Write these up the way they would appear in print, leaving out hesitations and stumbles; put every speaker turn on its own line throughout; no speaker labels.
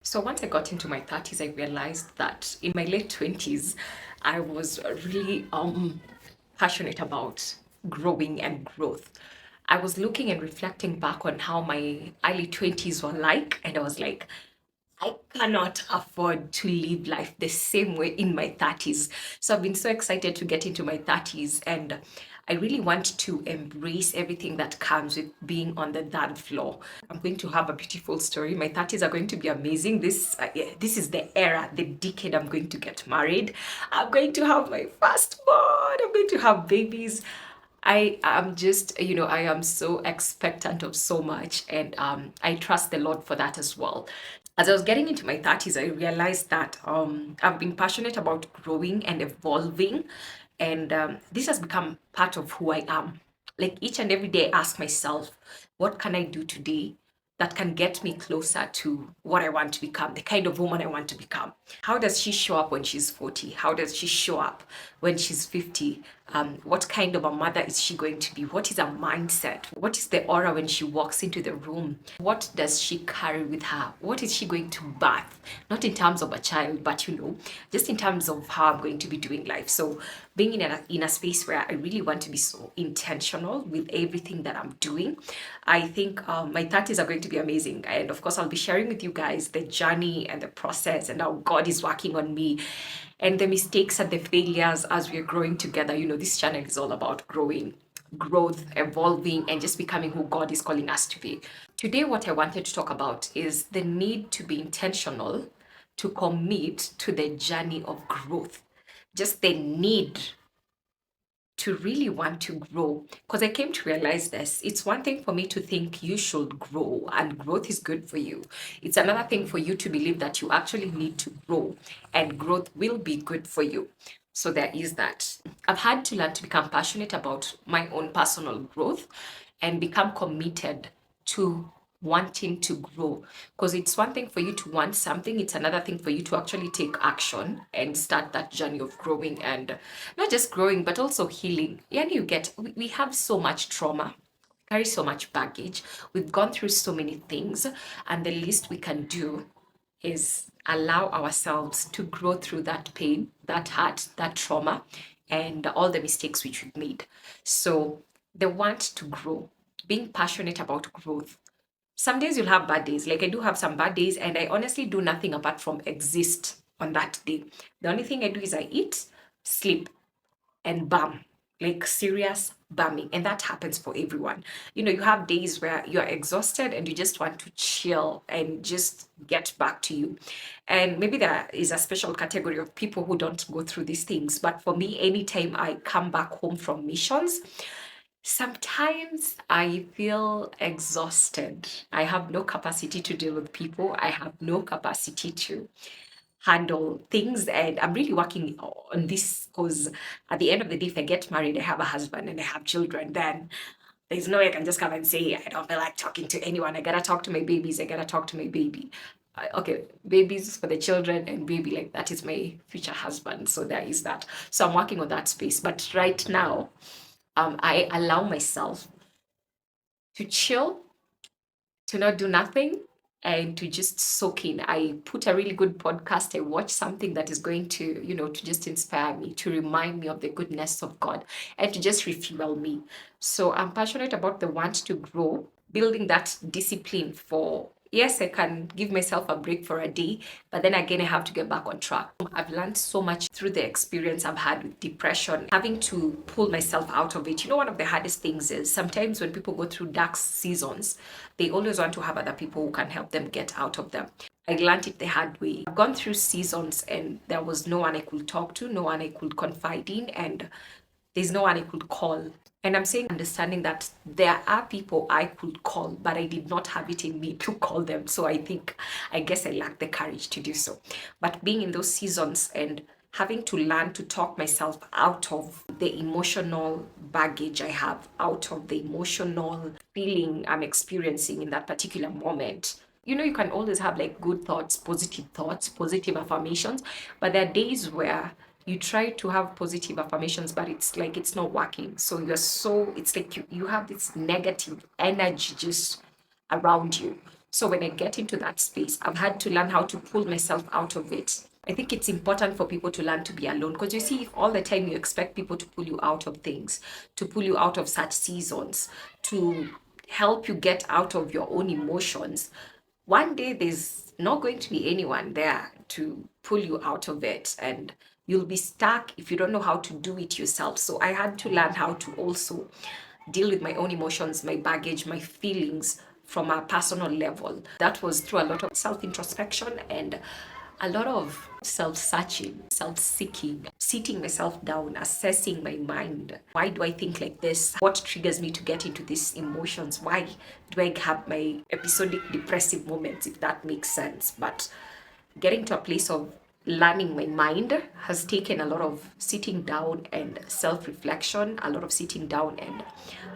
So once I got into my 30s, I realized that in my late 20s, I was really passionate about growing and growth. I was looking and reflecting back on how my early 20s were like, and I was like, I cannot afford to live life the same way in my 30s. So I've been so excited to get into my 30s, and I really want to embrace everything that comes with being on the dance floor. I'm going to have a beautiful story. My 30s are going to be amazing. Yeah, this is the era, the decade I'm going to get married. I'm going to have my firstborn. I'm going to have babies. I am just, I am so expectant of so much, and I trust the Lord for that as well. As I was getting into my 30s, I realized that I've been passionate about growing and evolving, and this has become part of who I am. Like each and every day, I ask myself, what can I do today that can get me closer to what I want to become, the kind of woman I want to become? How does she show up when she's 40? How does she show up when she's 50? What kind of a mother is she going to be? What is her mindset? What is the aura when she walks into the room? What does she carry with her? What is she going to birth? Not in terms of a child, but just in terms of how I'm going to be doing life. So being in a space where I really want to be so intentional with everything that I'm doing, I think my 30s are going to be amazing. And of course, I'll be sharing with you guys the journey and the process and how God is working on me and the mistakes and the failures as we're growing together. This channel is all about growing, growth, evolving, and just becoming who God is calling us to be. Today, what I wanted to talk about is the need to be intentional, to commit to the journey of growth. Just the need to really want to grow. Because I came to realize this. It's one thing for me to think you should grow and growth is good for you. It's another thing for you to believe that you actually need to grow and growth will be good for you. So there is that. I've had to learn to become passionate about my own personal growth and become committed to wanting to grow, because it's one thing for you to want something, it's another thing for you to actually take action and start that journey of growing, and not just growing but also healing. And we have so much trauma, carry so much baggage, we've gone through so many things, and the least we can do is allow ourselves to grow through that pain, that hurt, that trauma, and all the mistakes which we've made. So the want to grow, being passionate about growth. Some days you'll have bad days. Like I do have some bad days, and I honestly do nothing apart from exist on that day. The only thing I do is I eat, sleep, and bam, like serious bumming. And that happens for everyone. You have days where you're exhausted and you just want to chill and just get back to you. And maybe there is a special category of people who don't go through these things. But for me, anytime I come back home from missions, sometimes I feel exhausted. I have no capacity to deal with people. I have no capacity to handle things. And I'm really working on this because at the end of the day, if I get married, I have a husband and I have children, then there's no way I can just come and say, I don't feel like talking to anyone. I gotta talk to my babies. I gotta talk to my baby. Okay, babies for the children and baby, like that is my future husband. So there is that. So I'm working on that space. But right now, I allow myself to chill, to not do nothing, and to just soak in. I put a really good podcast. I watch something that is going to, to just inspire me, to remind me of the goodness of God, and to just refuel me. So I'm passionate about the want to grow, building that discipline for. Yes, I can give myself a break for a day, but then again, I have to get back on track. I've learned so much through the experience I've had with depression, having to pull myself out of it. One of the hardest things is sometimes when people go through dark seasons, they always want to have other people who can help them get out of them. I learned it the hard way. I've gone through seasons and there was no one I could talk to, no one I could confide in, and there's no one I could call. And I'm saying understanding that there are people I could call, but I did not have it in me to call them. So I guess I lacked the courage to do so. But being in those seasons and having to learn to talk myself out of the emotional baggage I have, out of the emotional feeling I'm experiencing in that particular moment. You can always have like good thoughts, positive affirmations, but there are days where you try to have positive affirmations, but it's like it's not working. So it's like you have this negative energy just around you. So when I get into that space, I've had to learn how to pull myself out of it. I think it's important for people to learn to be alone, because you see, if all the time you expect people to pull you out of things, to pull you out of such seasons, to help you get out of your own emotions, one day there's not going to be anyone there to pull you out of it, and you'll be stuck if you don't know how to do it yourself. So I had to learn how to also deal with my own emotions, my baggage, my feelings from a personal level. That was through a lot of self introspection and a lot of self searching, self seeking, sitting myself down, assessing my mind. Why do I think like this? What triggers me to get into these emotions? Why do I have my episodic depressive moments, if that makes sense? But getting to a place of learning my mind has taken a lot of sitting down and self reflection, a lot of sitting down and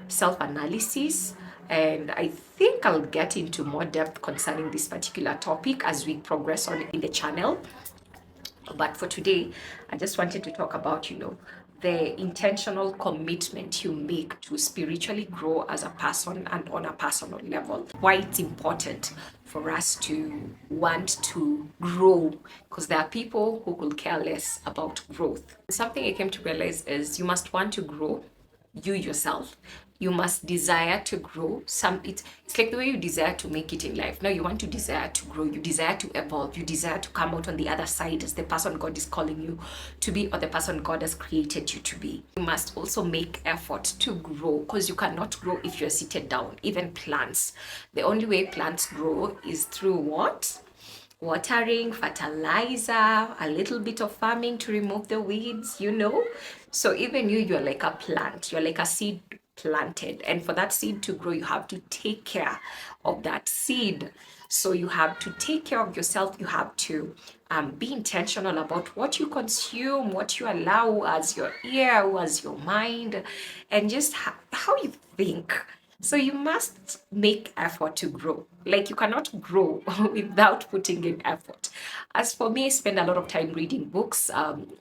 self analysis. And I think I'll get into more depth concerning this particular topic as we progress on in the channel. But for today, I just wanted to talk about, the intentional commitment you make to spiritually grow as a person and on a personal level. Why it's important for us to want to grow, because there are people who could care less about growth. Something I came to realize is you must want to grow, you yourself. You must desire to grow. It's like the way you desire to make it in life. Now you want to desire to grow, you desire to evolve, you desire to come out on the other side as the person God is calling you to be, or the person God has created you to be. You must also make effort to grow, because you cannot grow if you're seated down. Even plants, the only way plants grow is through what? Watering, fertilizer, a little bit of farming to remove the weeds. So even you're like a plant, you're like a seed planted. And for that seed to grow, you have to take care of that seed. So you have to take care of yourself. You have to be intentional about what you consume, what you allow as your ear, as your mind, and just how you think. So you must make effort to grow. Like you cannot grow without putting in effort. As for me, I spend a lot of time reading books,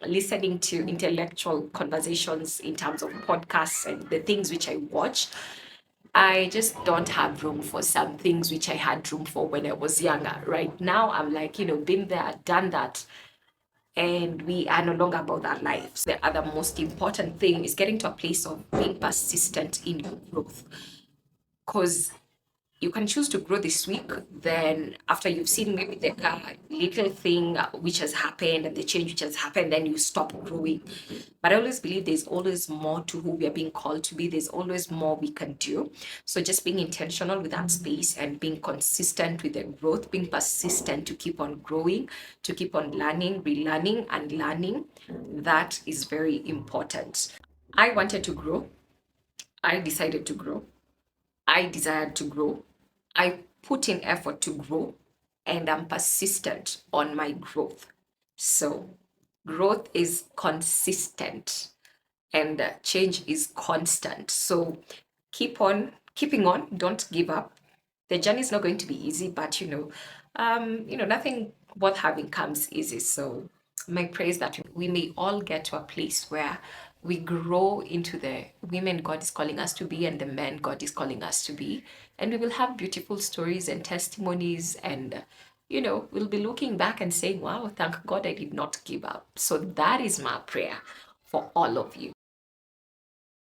listening to intellectual conversations in terms of podcasts and the things which I watch. I just don't have room for some things which I had room for when I was younger. Right now, I'm like, been there, done that, and we are no longer about that life. So the other most important thing is getting to a place of being persistent in your growth, because you can choose to grow this week. Then after you've seen maybe the little thing which has happened and the change which has happened, then you stop growing. But I always believe there's always more to who we are being called to be. There's always more we can do. So just being intentional with that space and being consistent with the growth, being persistent to keep on growing, to keep on learning, relearning and learning, that is very important. I wanted to grow. I decided to grow. I desired to grow. I put in effort to grow, and I'm persistent on my growth. So, growth is consistent and change is constant. So, keep on keeping on, don't give up. The journey is not going to be easy, but nothing worth having comes easy. So, my prayer is that we may all get to a place where we grow into the women God is calling us to be and the men God is calling us to be. And we will have beautiful stories and testimonies, and we'll be looking back and saying, wow, thank God I did not give up. So that is my prayer for all of you.